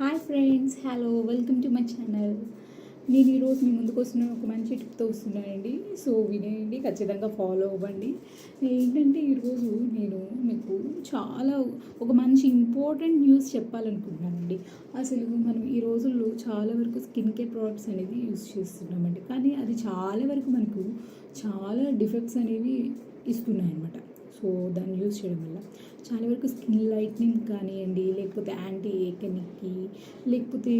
Hi friends, hello, welcome to my channel. నేను ఈరోజు మీ ముందుకు వస్తున్నాను, ఒక మంచి టిప్తో వస్తున్నానండి. సో వినేయండి, ఖచ్చితంగా ఫాలో అవ్వండి. ఏంటంటే ఈరోజు నేను మీకు చాలా ఒక మంచి ఇంపార్టెంట్ న్యూస్ చెప్పాలనుకుంటున్నానండి. అసలు మనం ఈ రోజుల్లో చాలా వరకు స్కిన్ కేర్ ప్రోడక్ట్స్ అనేది యూస్ చేస్తున్నామండి, కానీ అది చాలా వరకు మనకు చాలా డిఫెక్ట్స్ అనేవి ఇస్తున్నాయి అన్నమాట. సో దాన్ని యూజ్ చేయడం వల్ల చాలా వరకు స్కిన్ లైట్నింగ్ కానివ్వండి, లేకపోతే యాంటీ ఏకెనిక్కి, లేకపోతే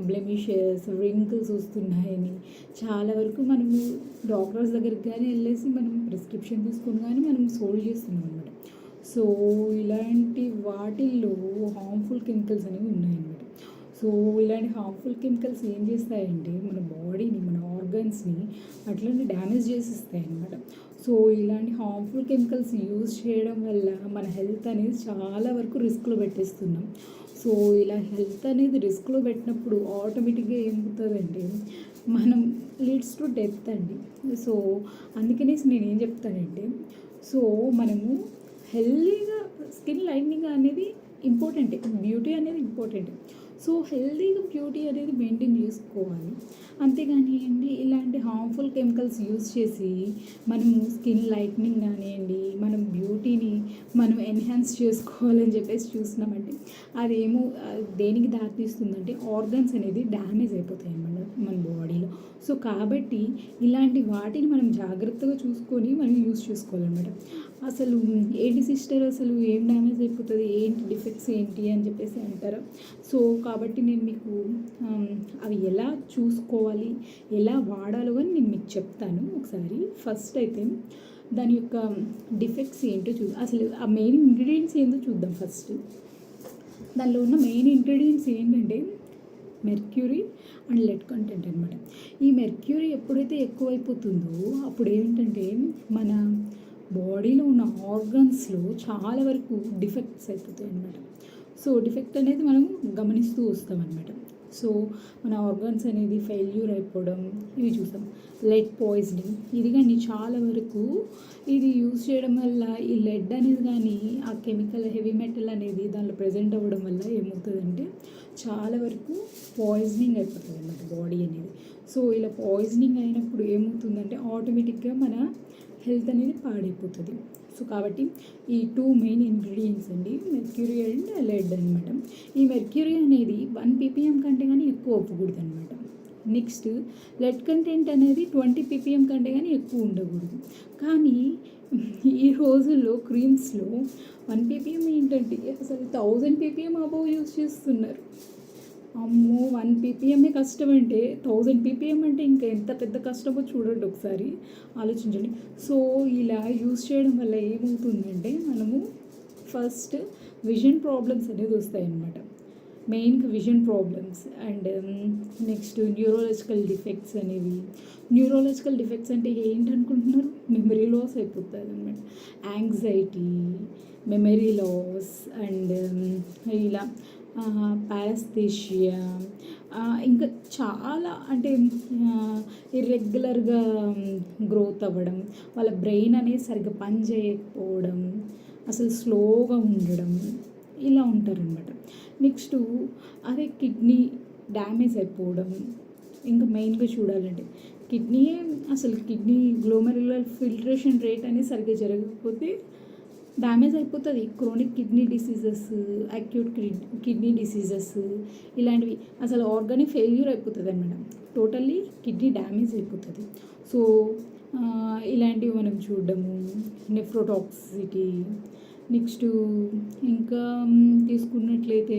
బ్లెమిషెస్, రింకిల్స్ వస్తున్నాయని చాలా వరకు మనము డాక్టర్స్ దగ్గరికి కానీ వెళ్ళేసి మనం ప్రిస్క్రిప్షన్ తీసుకుని కానీ మనం సోల్వ్ చేస్తున్నాం అనమాట. సో ఇలాంటి వాటిల్లో హార్మ్ఫుల్ కెమికల్స్ అనేవి ఉన్నాయన్నమాట. సో ఇలాంటి హార్మ్ఫుల్ కెమికల్స్ ఏం చేస్తాయంటే మన బాడీని, మన ఆర్గన్స్ని అట్లనే డ్యామేజ్ చేసిస్తాయి అన్నమాట. సో ఇలాంటి హార్మ్ఫుల్ కెమికల్స్ యూజ్ చేయడం వల్ల మన హెల్త్ అనేది చాలా వరకు రిస్క్లో పెట్టేస్తున్నాం. సో ఇలా హెల్త్ అనేది రిస్క్లో పెట్టినప్పుడు ఆటోమేటిక్గా ఏమవుతుందంటే మనం లీడ్స్ టు డెత్ అండి. సో అందుకనేసి నేను ఏం చెప్తానంటే, సో మనము హెల్తీగా స్కిన్ లైట్నింగ్ అనేది ఇంపార్టెంటే, బ్యూటీ అనేది ఇంపార్టెంట్. సో హెల్తీగా బ్యూటీ అనేది మెయింటైన్ చేసుకోవాలి. అంతేగానియండి ఇలాంటి హార్మ్ఫుల్ కెమికల్స్ యూజ్ చేసి మనము స్కిన్ లైట్నింగ్ కానివ్వండి, మనం బ్యూటీని మనం ఎన్హాన్స్ చేసుకోవాలని చెప్పేసి చూస్తున్నామంటే అదేమో దేనికి దారితీస్తుందంటే ఆర్గన్స్ అనేది డ్యామేజ్ అయిపోతాయి అన్నమాట మన బాడీలో. సో కాబట్టి ఇలాంటి వాటిని మనం జాగ్రత్తగా చూసుకొని మనం యూజ్ చేసుకోవాలన్నమాట. అసలు ఏంటి సిస్టర్, అసలు ఏం డ్యామేజ్ అయిపోతుంది, ఏంటి డిఫెక్ట్స్ ఏంటి అని చెప్పేసి అంటారు. సో కాబట్టి నేను మీకు అవి ఎలా చూసుకోవాలి, ఎలా వాడాలో అని నేను మీకు చెప్తాను. ఒకసారి ఫస్ట్ అయితే దాని యొక్క డిఫెక్ట్స్ ఏంటో అసలు ఆ మెయిన్ ఇంగ్రీడియంట్స్ ఏంటో చూద్దాం. ఫస్ట్ దానిలో ఉన్న మెయిన్ ఇంగ్రీడియంట్స్ ఏంటంటే మెర్క్యూరీ అండ్ లెడ్ కంటెంట్ అనమాట. ఈ మెర్క్యూరీ ఎప్పుడైతే ఎక్కువైపోతుందో అప్పుడు ఏంటంటే మన బాడీలో ఉన్న ఆర్గన్స్లో చాలా వరకు డిఫెక్ట్స్ అయిపోతాయి అన్నమాట. సో డిఫెక్ట్ అనేది మనం గమనిస్తూ వస్తామన్నమాట. సో మన ఆర్గన్స్ అనేది ఫెయిల్యూర్ అయిపోవడం ఇవి చూస్తాం. లెడ్ పాయిజనింగ్ ఇది కానీ చాలా వరకు ఇది యూజ్ చేయడం వల్ల ఈ లెడ్ అనేది కానీ ఆ కెమికల్ హెవీ మెటల్ అనేది దానిలో ప్రజెంట్ అవ్వడం వల్ల ఏమవుతుందంటే చాలా వరకు పాయిజనింగ్ అయిపోతుంది అన్నమాట బాడీ అనేది. సో ఇలా పాయిజనింగ్ అయినప్పుడు ఏమవుతుందంటే ఆటోమేటిక్గా మన హెల్త్ అనేది పాడైపోతుంది. సో కాబట్టి ఈ టూ మెయిన్ ఇంగ్రీడియంట్స్ అండి, మెర్క్యూరీ అండ్ లెడ్ అనమాట. ఈ మెర్క్యూరీ అనేది 1 ppm కంటే కానీ ఎక్కువ అవ్వకూడదు అనమాట. నెక్స్ట్ లెడ్ కంటెంట్ అనేది 20 ppm కంటే కానీ ఎక్కువ ఉండకూడదు. కానీ ఈ రోజుల్లో క్రీమ్స్లో 1 ppm ఏంటంటే అసలు 1000 ppm అబోవ్ యూజ్ చేస్తున్నారు. అమ్మో, 1 ppm కష్టం అంటే 1000 ppm అంటే ఇంకా ఎంత పెద్ద కష్టమో చూడండి, ఒకసారి ఆలోచించండి. సో ఇలా యూజ్ చేయడం వల్ల ఏమవుతుందంటే మనము ఫస్ట్ విజన్ ప్రాబ్లమ్స్ అనేది వస్తాయి అన్నమాట. మెయిన్గా vision problems and next neurological defects అనేవి. న్యూరోలాజికల్ డిఫెక్ట్స్ అంటే ఏంటనుకుంటున్నారు? మెమరీ లాస్ అయిపోతుంది అన్నమాట. యాంగ్జైటీ, మెమరీ లాస్ అండ్ ఇలా పారాస్థీషియా, ఇంకా చాలా అంటే ఇర్రెగ్యులర్గా గ్రోత్ అవ్వడం, వాళ్ళ బ్రెయిన్ అనేది సరిగ్గా పని చేయకపోవడం, అసలు స్లోగా ఉండడం, ఇలా ఉంటారనమాట. నెక్స్ట్ అదే కిడ్నీ డ్యామేజ్ అయిపోవడం. ఇంకా మెయిన్గా చూడాలంటే కిడ్నీ గ్లోమెరులర్ ఫిల్ట్రేషన్ రేట్ అనేది సరిగ్గా జరగకపోతే డ్యామేజ్ అయిపోతుంది. Chronic kidney diseases, acute kidney diseases ఇలాంటివి అసలు ఆర్గానిక్ ఫెయిల్యూర్ అయిపోతుంది అన్నమాట. టోటల్లీ కిడ్నీ డ్యామేజ్ అయిపోతుంది. సో ఇలాంటివి మనం చూడడము. నెఫ్రోటాక్సిటీ, నెక్స్ట్ ఇంకా తీసుకున్నట్లయితే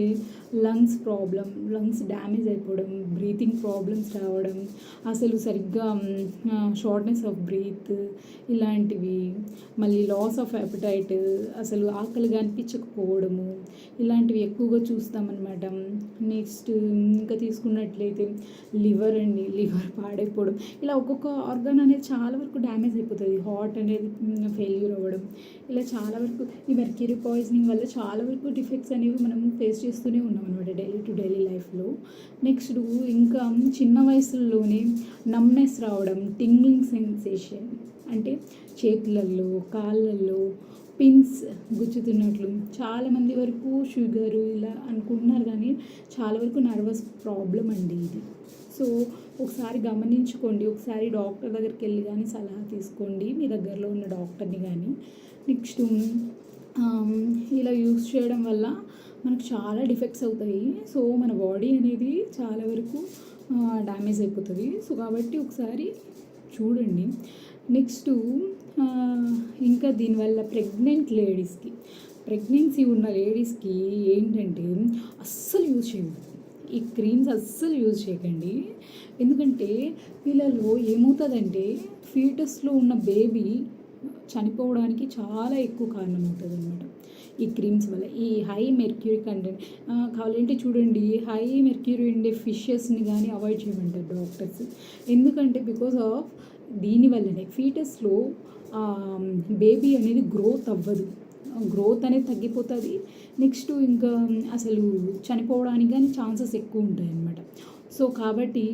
లంగ్స్ డ్యామేజ్ అయిపోవడం, బ్రీతింగ్ ప్రాబ్లమ్స్ రావడం, అసలు సరిగ్గా షార్ట్నెస్ ఆఫ్ బ్రీత్ ఇలాంటివి, మళ్ళీ లాస్ ఆఫ్ అపెటైట్, అసలు ఆకలిగా అనిపించకపోవడము, ఇలాంటివి ఎక్కువగా చూస్తామన్నమాట. నెక్స్ట్ ఇంకా తీసుకున్నట్లయితే లివర్ పాడైపోవడం, ఇలా ఒక్కొక్క ఆర్గాన్ అనేది చాలా వరకు డ్యామేజ్ అయిపోతుంది. హార్ట్ అనేది ఫెయిల్యూర్ అవ్వడం, ఇలా చాలా వరకు ఈ మెర్క్యూరీ పాయిజనింగ్ వల్ల చాలా వరకు డిఫెక్ట్స్ అనేవి మనం ఫేస్ చేస్తూనే ఉన్నాం అనమాట డైలీ లైఫ్లో. నెక్స్ట్ ఇంకా చిన్న వయసులోనే నమ్నెస్ రావడం, టింగ్లింగ్ సెన్సేషన్ అంటే చేతులలో, కాళ్ళల్లో పిన్స్ గుచ్చుతున్నట్లు, చాలామంది వరకు షుగరు ఇలా అనుకుంటున్నారు, కానీ చాలా వరకు నర్వస్ ప్రాబ్లం అండి ఇది. సో ఒకసారి గమనించుకోండి. ఒకసారి డాక్టర్ దగ్గరికి వెళ్ళి కానీ సలహా తీసుకోండి, మీ దగ్గరలో ఉన్న డాక్టర్ని కానీ. నెక్స్ట్ ఇలా యూస్ చేయడం వల్ల మనకు చాలా డిఫెక్ట్స్ అవుతాయి. సో మన బాడీ అనేది చాలా వరకు డ్యామేజ్ అయిపోతుంది. సో కాబట్టి ఒకసారి చూడండి. నెక్స్ట్ ఇంకా దీనివల్ల ప్రెగ్నెన్సీ ఉన్న లేడీస్కి ఏంటంటే అస్సలు యూజ్ చేయదు. ఈ క్రీమ్స్ అస్సలు యూజ్ చేయకండి. ఎందుకంటే వీళ్ళలో ఏమవుతుందంటే ఫీటస్లో ఉన్న బేబీ చనిపోవడానికి చాలా ఎక్కువ కారణం అవుతుంది అనమాట ఈ క్రీమ్స్ వల్ల. ఈ హై మెర్క్యూరీ కంటెంట్ కావాలంటే చూడండి, హై మెర్క్యూరీ ఉండే ఫిషెస్ని కానీ అవాయిడ్ చేయమంటారు డాక్టర్స్. ఎందుకంటే బికాస్ ఆఫ్ దీనివల్లనే ఫీటస్లో బేబీ అనేది గ్రోత్ అవ్వదు, గ్రోత్ అనేది తగ్గిపోతుంది. నెక్స్ట్ ఇంకా అసలు చనిపోవడానికి కానీ ఛాన్సెస్ ఎక్కువ ఉంటాయి అన్నమాట. సో కాబట్టి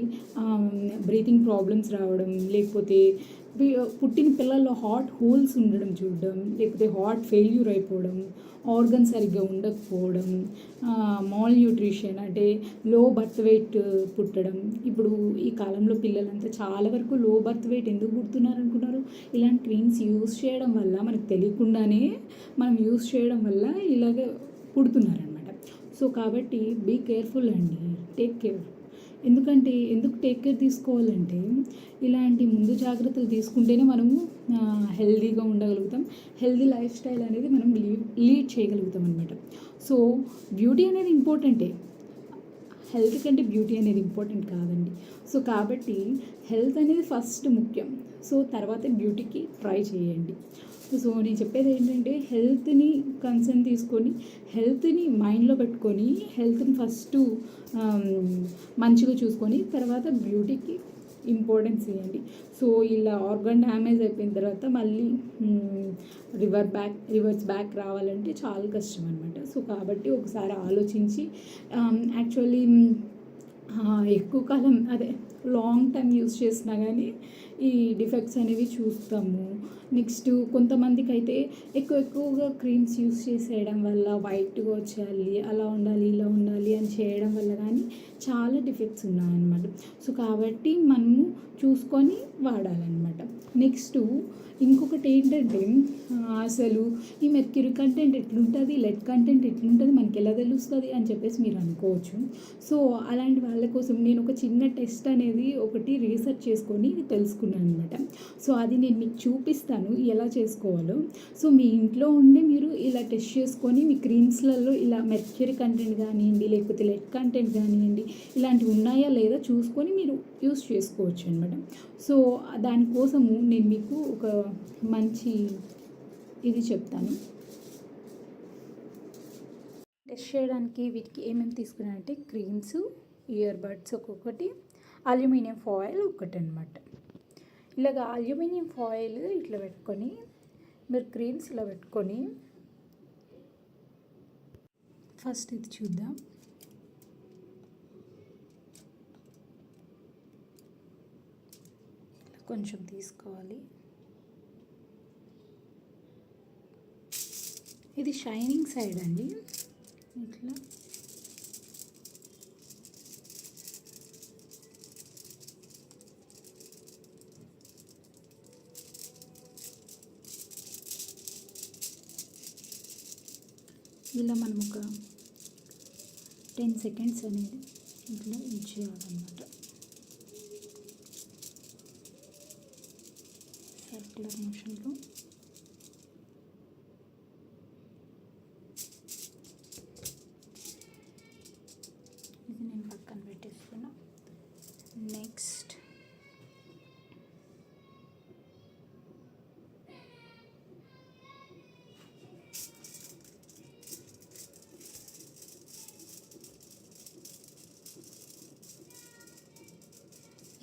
బ్రీతింగ్ ప్రాబ్లమ్స్ రావడం, లేకపోతే పుట్టిన పిల్లల్లో హార్ట్ హోల్స్ ఉండడం చూడడం, లేకపోతే హార్ట్ ఫెయిల్యూర్ అయిపోవడం, ఆర్గన్ సరిగ్గా ఉండకపోవడం, మాల్ న్యూట్రిషన్ అంటే లో బర్త్ వెయిట్ పుట్టడం. ఇప్పుడు ఈ కాలంలో పిల్లలంతా చాలా వరకు లో బర్త్ వెయిట్ ఎందుకు పుడుతున్నారు అనుకున్నారు? ఇలాంటి క్రీమ్స్ యూస్ చేయడం వల్ల, మనకు తెలియకుండానే మనం యూస్ చేయడం వల్ల ఇలాగ పుడుతున్నారనమాట. సో కాబట్టి బీ కేర్ఫుల్ అండి, టేక్ కేర్. ఎందుకు టేక్ కేర్ తీసుకోవాలంటే ఇలాంటి ముందు జాగ్రత్తలు తీసుకుంటేనే మనము హెల్దీగా ఉండగలుగుతాం. హెల్దీ లైఫ్ స్టైల్ అనేది మనం లీడ్ చేయగలుగుతాం అనమాట. సో బ్యూటీ అనేది ఇంపార్టెంటే, హెల్త్ కంటే బ్యూటీ అనేది ఇంపార్టెంట్ కాదండి. సో కాబట్టి హెల్త్ అనేది ఫస్ట్ ముఖ్యం. సో తర్వాత బ్యూటీకి ట్రై చేయండి. సో నేను చెప్పేది ఏంటంటే హెల్త్ని కన్సర్న్ తీసుకొని, హెల్త్ని మైండ్లో పెట్టుకొని, హెల్త్ని ఫస్ట్ మంచిగా చూసుకొని తర్వాత బ్యూటీకి ఇంపార్టెన్స్ ఇవ్వండి. సో ఇలా ఆర్గాన్ డ్యామేజ్ అయిపోయిన తర్వాత మళ్ళీ రివర్స్ బ్యాక్ రావాలంటే చాలా కష్టం అనమాట. సో కాబట్టి ఒకసారి ఆలోచించి యాక్చువల్లీ ఎక్కువ కాలం లాంగ్ టైం యూస్ చేసినా కానీ ఈ డిఫెక్ట్స్ అనేవి చూస్తాము. నెక్స్ట్ కొంతమందికి అయితే ఎక్కువగా క్రీమ్స్ యూస్ చేసేయడం వల్ల వైట్గా వచ్చేయాలి, అలా ఉండాలి, ఇలా ఉండాలి అని చేయడం వల్ల కానీ చాలా డిఫెక్ట్స్ ఉన్నాయన్నమాట. సో కాబట్టి మనము చూసుకొని వాడాలన్నమాట. నెక్స్ట్ ఇంకొకటి ఏంటంటే అసలు ఈ మెర్క్యూరీ కంటెంట్ ఎట్లుంటుంది, లెడ్ కంటెంట్ ఎట్లుంటుంది, మనకి ఎలా తెలుస్తుంది అని చెప్పేసి మీరు అనుకోవచ్చు. సో అలాంటి వాళ్ళ కోసం నేను ఒక చిన్న టెస్ట్ అనేది ఒకటి రీసెర్చ్ చేసుకొని తెలుసుకున్నాను అనమాట. సో అది నేను మీకు చూపిస్తాను ఎలా చేసుకోవాలో. సో మీ ఇంట్లో ఉండి మీరు ఇలా టెస్ట్ చేసుకొని మీ క్రీమ్స్లలో ఇలా మెర్క్యూరీ కంటెంట్ కానివ్వండి, లేకపోతే లెడ్ కంటెంట్ కానివ్వండి, ఇలాంటివి ఉన్నాయా లేదా చూసుకొని మీరు యూస్ చేసుకోవచ్చు అనమాట. సో దానికోసము నేను మీకు ఒక మంచి ఇది చెప్తాను. టెస్ట్ చేయడానికి వీటికి ఏమేమి తీసుకున్నానంటే క్రీమ్స్, ఇయర్ బడ్స్ ఒక్కొక్కటి, అల్యూమినియం ఫాయిల్ ఒకటి అనమాట. ఇలాగ అల్యూమినియం ఫాయిల్ ఇట్లా పెట్టుకొని మీరు క్రీమ్స్ ఇలా పెట్టుకొని ఫస్ట్ ఇది చూద్దాం. కొంచెం తీసుకోవాలి. ఇది షైనింగ్ సైడ్ అండి. ఇట్లా ఇలా మనం ఒక 10 సెకండ్స్ అనేది ఇట్లా ఇచ్చేయాలన్నమాట. సర్క్యులర్ మోషన్లో ఇది నేను పక్కన పెట్టేస్తున్నా. నెక్స్ట్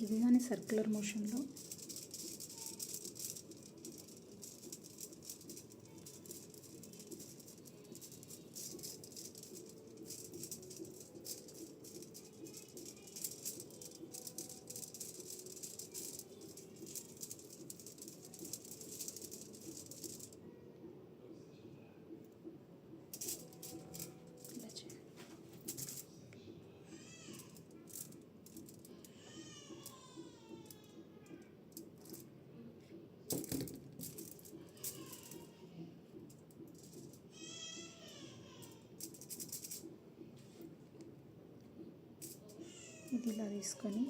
ఇది కానీ సర్క్యులర్ మోషన్లో ఇది ఇలా తీసుకొని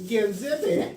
Genzebe.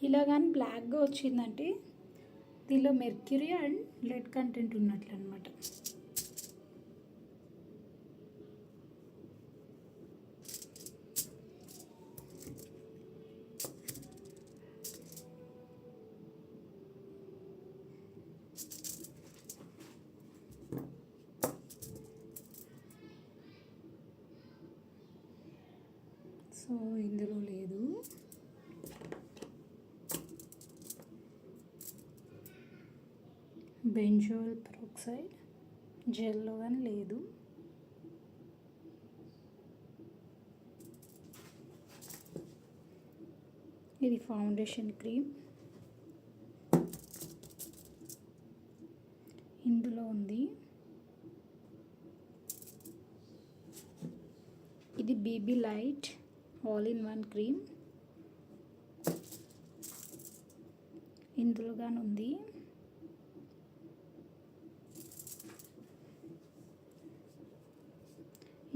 ఇలా కానీ బ్లాక్గా వచ్చిందంటే దీనిలో మెర్క్యూరీ అండ్ లెడ్ కంటెంట్ ఉన్నట్లు అనమాట. సో ఇందులో లేదు. బెంజోల్ పెరాక్సైడ్ జెల్లో కానీ లేదు. ఇది ఫౌండేషన్ క్రీమ్, ఇందులో ఉంది. ఇది BB light all in one cream, ఇందులో కానీ ఉంది.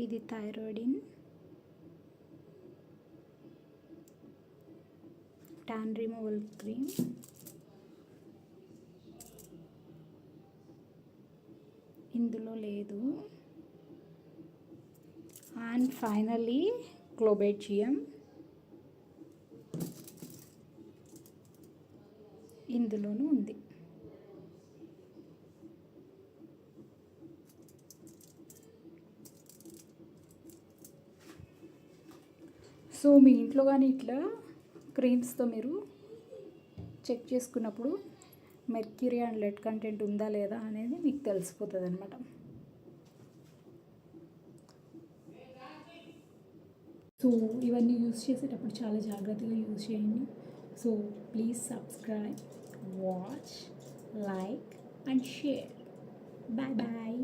ఇది థైరాయిడిన్ ట్యాన్ రిమూవల్ క్రీమ్, ఇందులో లేదు. అండ్ ఫైనల్లీ క్లోబెజియం, ఇందులోనూ ఉంది. సో మీ ఇంట్లో కానీ ఇట్లా క్రీమ్స్తో మీరు చెక్ చేసుకున్నప్పుడు మెర్క్యూరీ అండ్ లెడ్ కంటెంట్ ఉందా లేదా అనేది మీకు తెలిసిపోతుంది అనమాట. సో ఇవన్నీ యూజ్ చేసేటప్పుడు చాలా జాగ్రత్తగా యూజ్ చేయండి. So please subscribe, watch, like and share. Bye bye.